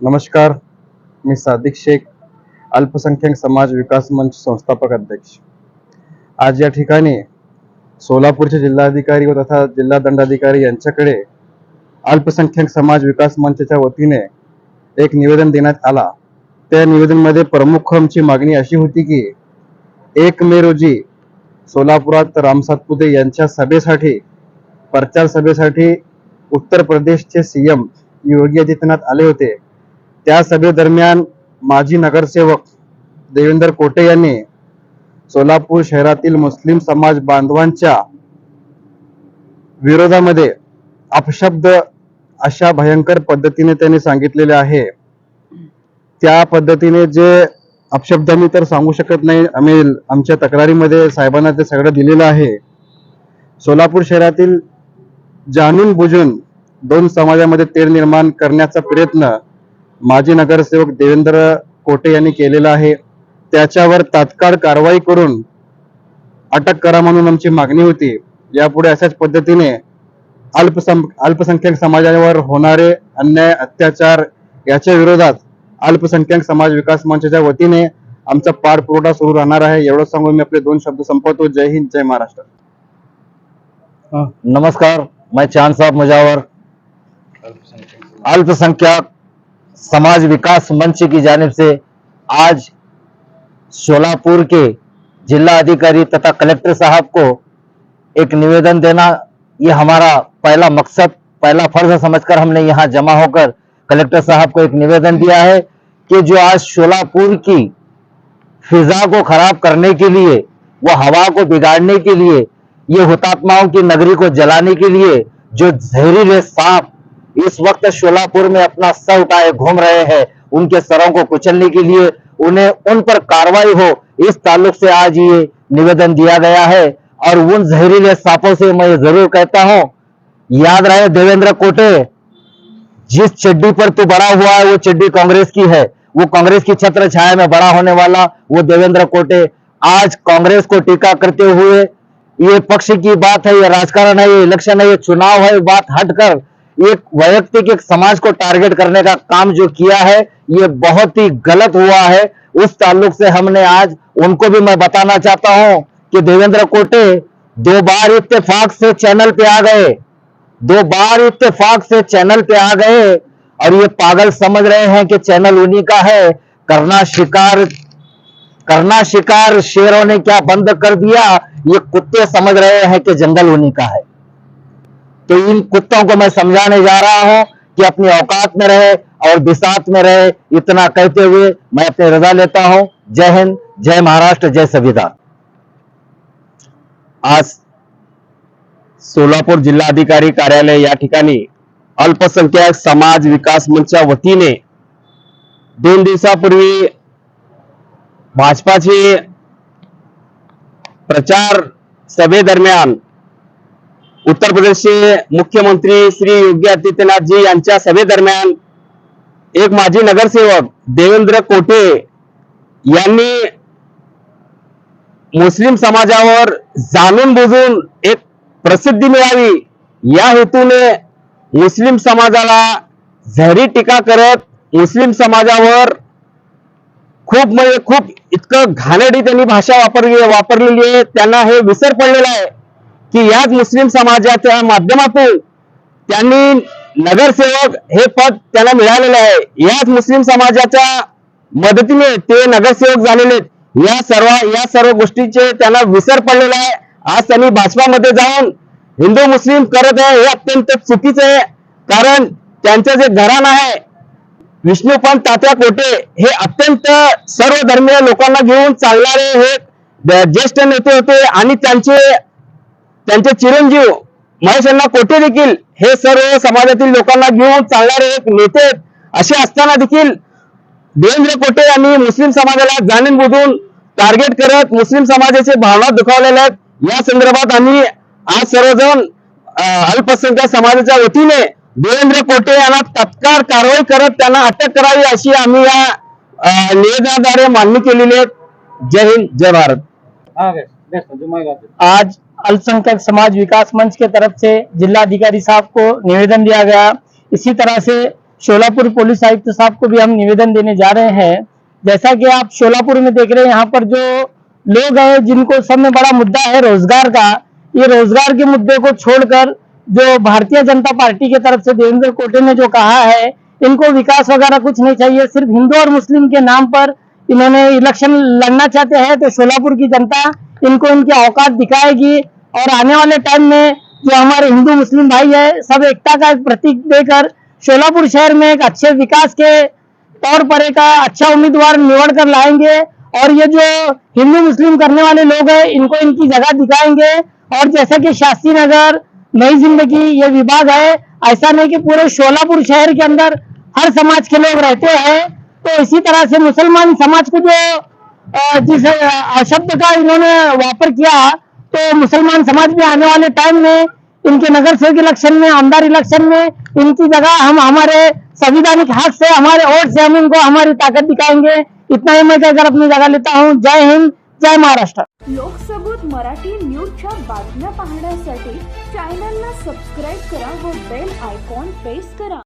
नमस्कार, मी सादिक शेख, अल्पसंख्याक समाज विकास मंच संस्थापक अध्यक्ष। आज या ठिकाणी सोलापूरचे जिल्हाधिकारी व तथा जिल्हा दंडाधिकारी यांच्याकडे अल्पसंख्याक समाज विकास मंचच्या वतीने एक निवेदन देण्यात आला। त्या निवेदनामध्ये प्रमुख आमची मागणी अशी होती की 1 मे रोजी सोलापुरात राम सातपुते यांच्या सभेसाठी, प्रचार सभेसाठी उत्तर प्रदेशचे सीएम योगी आदित्यनाथ आले होते। त्या सभेदरम्यान माजी नगरसेवक देवेंद्र कोटे यांनी सोलापूर शहरातील मुस्लिम समाज बांधवांच्या विरोधामध्ये अपशब्द अशा भयंकर पद्धतीने त्यांनी सांगितलेले आहे। त्या पद्धतीने जे अपशब्द मी तर सांगू शकत नाही, आम्ही आमच्या तक्रारीमध्ये साहेबांना ते सगळं दिलेलं आहे। सोलापूर शहरातील जाणून बुजून 2 समाजामध्ये तेढ निर्माण करण्याचा प्रयत्न माजी नगरसेवक देवेंद्र कोटे यांनी केलेला आहे। त्याच्यावर तात्काळ कारवाई करून अटक करा म्हणून आमची मागणी होती। यापुढे अशाच पद्धतीने अल्पसंख्याक समाजावर होणारे अन्याय, अत्याचार याच्या विरोधात अल्पसंख्याक समाज विकास मंचच्या वतीने आमचा पाठपुरावा सुरू राहणार आहे। एवढं सांगून मी आपले 2 शब्द संपवतो। जय हिंद, जय महाराष्ट्र। नमस्कार, मैं चांद साहब मुजावर अल्पसंख्यक समाज विकास मंच की जानिब से आज सोलापुर के जिला अधिकारी तथा कलेक्टर साहब को एक निवेदन देना, ये हमारा पहला मकसद, पहला फर्ज समझकर हमने यहाँ जमा होकर कलेक्टर साहब को एक निवेदन दिया है कि जो आज सोलापुर की फिजा को खराब करने के लिए, वो हवा को बिगाड़ने के लिए, ये हुतात्माओं की नगरी को जलाने के लिए जो जहरीले सांप इस वक्त सोलापुर में अपना सर उठाए घूम रहे हैं, उनके सरों को कुचलने के लिए उन पर कार्रवाई हो, इस ताल्लुक से आज ये निवेदन दिया गया है। और उन जहरीले सांपों से मैं जरूर कहता हूं, याद रहे देवेंद्र कोटे, जिस चड्डी पर तू बड़ा हुआ है वो चड्डी कांग्रेस की है, वो कांग्रेस की छत्र छाया में बड़ा होने वाला वो देवेंद्र कोटे आज कांग्रेस को टीका करते हुए, ये पक्ष की बात है, ये राजकारण है, ये इलेक्शन है, ये चुनाव है, बात हटकर एक वैयक्तिक एक समाज को टारगेट करने का काम जो किया है, ये बहुत ही गलत हुआ है। उस ताल्लुक से हमने आज उनको भी मैं बताना चाहता हूं कि देवेंद्र कोटे 2 बार इत्तेफाक से चैनल पे आ गए, 2 बार इत्तेफाक से चैनल पे आ गए, और ये पागल समझ रहे हैं कि चैनल उन्हीं का है। करना शिकार शेरों ने क्या बंद कर दिया, ये कुत्ते समझ रहे हैं कि जंगल उन्हीं का है। तो इन कुत्तों को मैं समझाने जा रहा हूं कि अपनी औकात में रहे और बिसात में रहे। इतना कहते हुए मैं अपनी रजा लेता हूं। जय हिंद, जय महाराष्ट्र, जय संविधान। आज सोलापूर जिल्हाधिकारी कार्यालय या ठिकाणी अल्पसंख्याक समाज विकास मंचच्या वतीने 2 दिवसापूर्वी भाजपाचे प्रचार सभेदरम्यान उत्तर प्रदेशचे मुख्यमंत्री श्री योगी आदित्यनाथ जी यांच्या सभेदरम्यान एक माजी नगरसेवक देवेंद्र कोटे यांनी मुस्लिम समाजावर जाणून बुजून एक प्रसिद्धी मिळावी या हेतूने मुस्लिम समाजाला जहरी टीका करत मुस्लिम समाजावर खूप इतकं घाणेरडी त्यांनी भाषा वापरलेली आहे। त्यांना हे विसर पडलेला आहे की याच मुस्लिम समाजाच्या माध्यमातून त्यांनी नगरसेवक हे पद त्यांना मिळालेलं आहे। याच मुस्लिम समाजाच्या मदतीने ते नगरसेवक झालेले। या सर्व गोष्टीचे त्यांना विसर पडलेला आहे। आज त्यांनी भाजपामध्ये जाऊन हिंदू मुस्लिम करत आहे, हे अत्यंत चुकीचं आहे। कारण त्यांचं जे घराणं आहे विष्णुपंत तात्या कोटे हे अत्यंत सर्व धर्मीय लोकांना घेऊन चालणारे हे ज्येष्ठ नेते होते आणि त्यांचे चिरंजीव महेशअण्णा कोटे देखील हे सर्व समाजातील लोकांना घेऊन चालणारे एक नेते। असे असताना देखील देवेंद्र कोटे यांनी मुस्लिम समाजाला जाणून बुजून टार्गेट करत मुस्लिम समाजाचे भावना दुखावलेल्या आहेत। या संदर्भात आम्ही आज सर्वजण अल्पसंख्याक समाजाच्या वतीने देवेंद्र कोटे यांना तत्काळ कारवाई करत त्यांना अटक करावी अशी आम्ही या निवेदनाद्वारे मागणी केलेली आहे। जय हिंद, जय भारत। आज अल्पसंख्यक समाज विकास मंच के तरफ से जिलाधिकारी साहब को निवेदन दिया गया। इसी तरह से शोलापुर पुलिस आयुक्त साहब को भी हम निवेदन देने जा रहे हैं। जैसा कि आप शोलापुर में देख रहे हैं, यहाँ पर जो लोग हैं जिनको सब में बड़ा मुद्दा है रोजगार का, ये रोजगार के मुद्दे को छोड़कर जो भारतीय जनता पार्टी की तरफ से देवेंद्र कोटे ने जो कहा है, इनको विकास वगैरह कुछ नहीं चाहिए, सिर्फ हिंदू और मुस्लिम के नाम पर इन्होंने इलेक्शन लड़ना चाहते हैं। तो शोलापुर की जनता इनको इनकी औकात दिखाएगी और आने वाले टाइम में जो हमारे हिंदू मुस्लिम भाई है, सब एकता का एक प्रतीक देकर शोलापुर शहर में एक अच्छे विकास के तौर पर एक अच्छा उम्मीदवार निवड़ कर लाएंगे और ये जो हिंदू मुस्लिम करने वाले लोग हैं इनको इनकी जगह दिखाएंगे। और जैसे कि शास्त्री नगर, नई जिंदगी ये विभाग है, ऐसा नहीं कि पूरे शोलापुर शहर के अंदर हर समाज के लोग रहते हैं। तो इसी तरह से मुसलमान समाज को जो जिस शब्द का इन्होंने वापर किया, तो मुसलमान समाज भी आने वाले टाइम में इनके नगर सेवक इलेक्शन में, आमदार इलेक्शन में इनकी जगह हम हमारे संविधानिक हक से, हमारे वोट से हम इनको हमारी ताकत दिखाएंगे। इतना ही मैं कहकर अपनी जगह लेता हूँ। जय हिंद, जय महाराष्ट्र। लोकसबूत मराठी न्यूजच्या बातम्या पाहण्यासाठी चॅनलला सबस्क्राईब करा व बेल आयकॉन प्रेस करा।